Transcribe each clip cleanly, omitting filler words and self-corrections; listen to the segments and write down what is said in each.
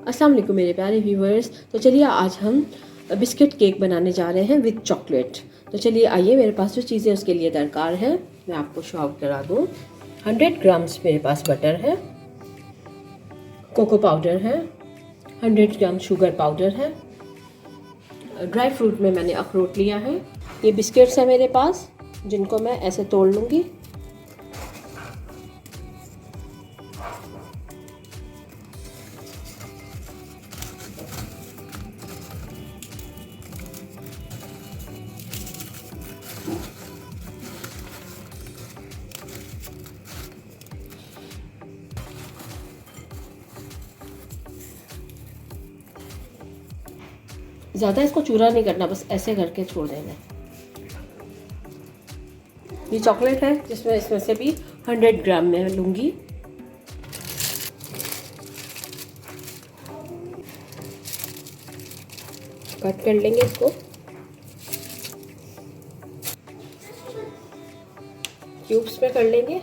अस्सलाम वालेकुम मेरे प्यारे व्यूवर्स। तो चलिए आज हम बिस्किट केक बनाने जा रहे हैं विद चॉकलेट। तो चलिए आइए, मेरे पास जो चीज़ें उसके लिए दरकार है मैं आपको शो आउट करा दूँ। 100 ग्राम्स मेरे पास बटर है, कोको पाउडर है, 100 ग्राम शुगर पाउडर है, ड्राई फ्रूट में मैंने अखरोट लिया है, ये बिस्किट्स है मेरे पास जिनको मैं ऐसे तोड़ लूँगी। ज़्यादा इसको चूरा नहीं करना, बस ऐसे करके छोड़ देना। ये चॉकलेट है जिसमें इसमें से भी 100 ग्राम में लूँगी। कट कर लेंगे इसको, क्यूब्स में कर लेंगे।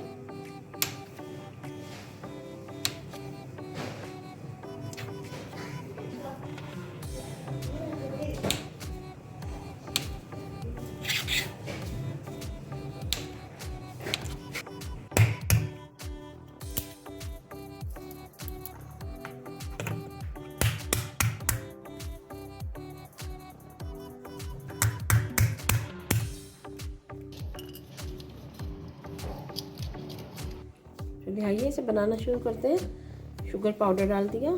चलिए आइए इसे बनाना शुरू करते हैं। शुगर पाउडर डाल दिया,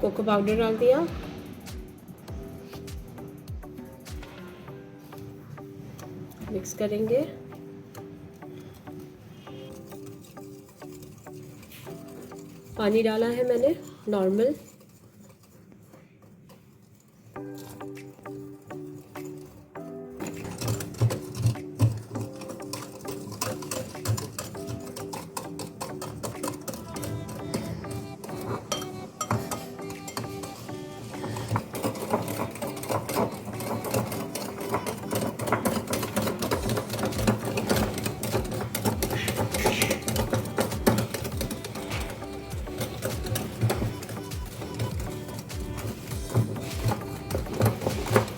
कोको पाउडर डाल दिया, मिक्स करेंगे। पानी डाला है मैंने नॉर्मल।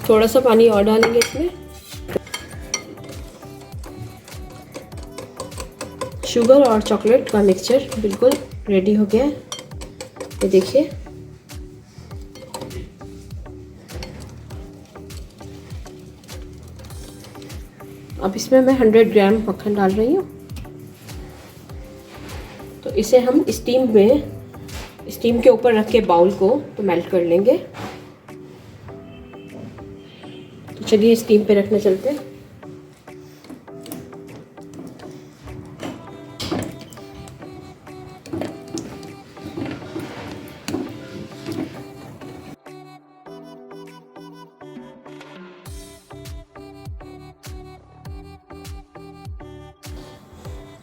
थोड़ा सा पानी और डालेंगे इसमें। शुगर और चॉकलेट का मिक्सचर बिल्कुल रेडी हो गया है, ये देखिए। अब इसमें मैं 100 ग्राम मक्खन डाल रही हूँ। तो इसे हम स्टीम के ऊपर रख के बाउल को तो मेल्ट कर लेंगे। तो चलिए स्टीम पे रखने चलते हैं।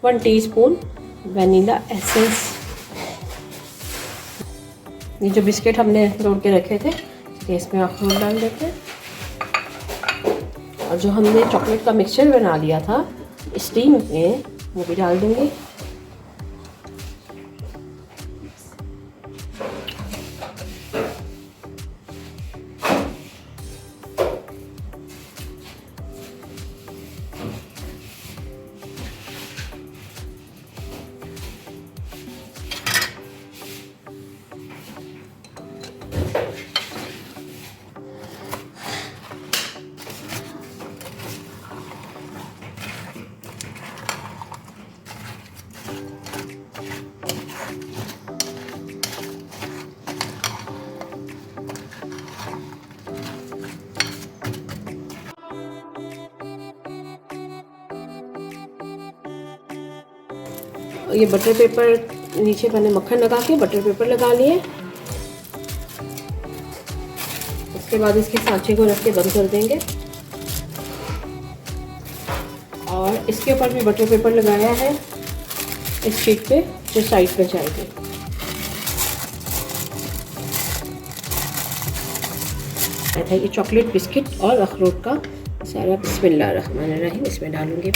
One teaspoon vanilla essence. ये जो बिस्किट हमने तोड़ के रखे थे इसमें अखरोट डाल देते हैं, और जो हमने चॉकलेट का मिक्सचर बना लिया था स्टीम में वो भी डाल देंगे। ये बटर पेपर नीचे मैंने मक्खन लगा के बटर पेपर लगा लिए। उसके बाद इसके सांचे को रख के बंद कर देंगे, और इसके ऊपर भी बटर पेपर लगाया है इस शीट पे जो साइड पे जाएगी। ये चॉकलेट बिस्किट और अखरोट का सारा बिस्मिल्लाह रहमान रहीम इसमें डालूंगी।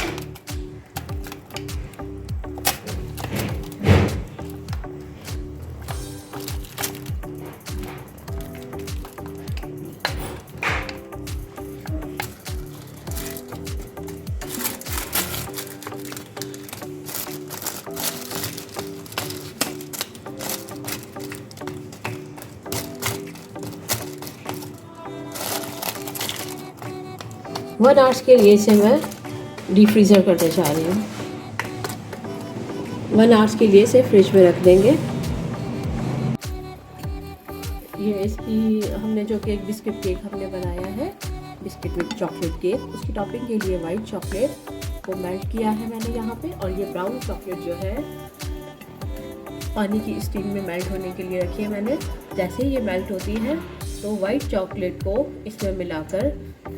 1 आवर्स के लिए इसे मैं डीप फ्रीज़र करने जा रही हूँ। 1 आवर्स के लिए इसे फ्रिज में रख देंगे। ये इसकी हमने जो केक बिस्किट केक हमने बनाया है, बिस्किट विद चॉकलेट केक, उसकी टॉपिंग के लिए वाइट चॉकलेट को मेल्ट किया है मैंने यहाँ पे, और ये ब्राउन चॉकलेट जो है पानी की स्टीम में मेल्ट होने के लिए रखी है मैंने। जैसे ही ये मेल्ट होती है तो वाइट चॉकलेट को इसमें मिलाकर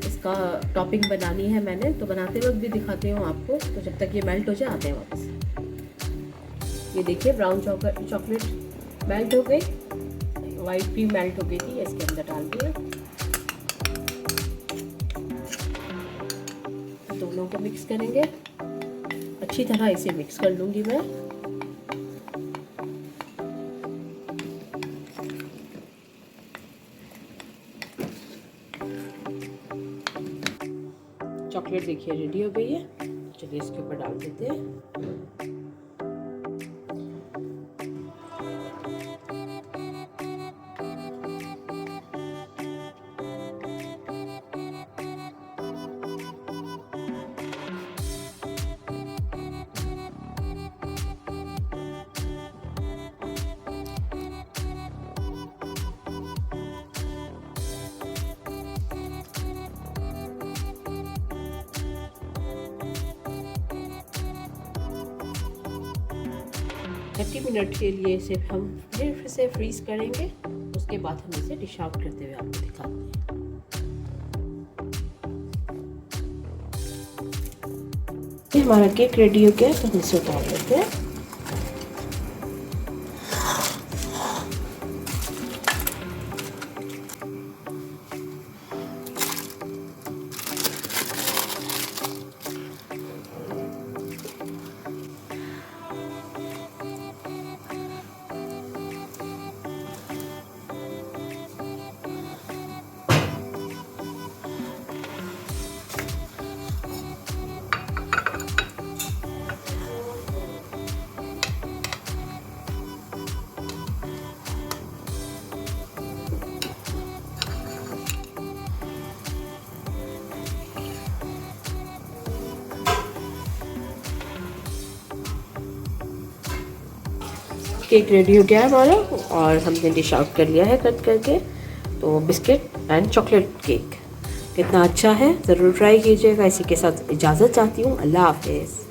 इसका टॉपिंग बनानी है मैंने, तो बनाते वक्त भी दिखाती हूँ आपको। तो जब तक ये मेल्ट हो जाए आते हैं वापस। ये देखिए ब्राउन चॉकलेट मेल्ट हो गई, वाइट भी मेल्ट हो गई थी, इसके अंदर डाल दिया। दोनों को मिक्स करेंगे अच्छी तरह, इसे मिक्स कर लूँगी मैं। चॉकलेट देखिए रेडी हो गई है, चलिए इसके ऊपर डाल देते हैं। थर्टी मिनट के लिए इसे हम फिर से फ्रीज करेंगे, उसके बाद हम इसे डिश आउट करते हुए आपको दिखाते हैं। हमारा केक रेडी हो गया, तो हम इसे उतार लेते हैं। केक रेडी हो गया है हमारा, और हमने डिश आउट कर लिया है कट करके। तो बिस्किट एंड चॉकलेट केक कितना अच्छा है, ज़रूर ट्राई कीजिएगा। इसी के साथ इजाज़त चाहती हूँ, अल्लाह हाफिज़।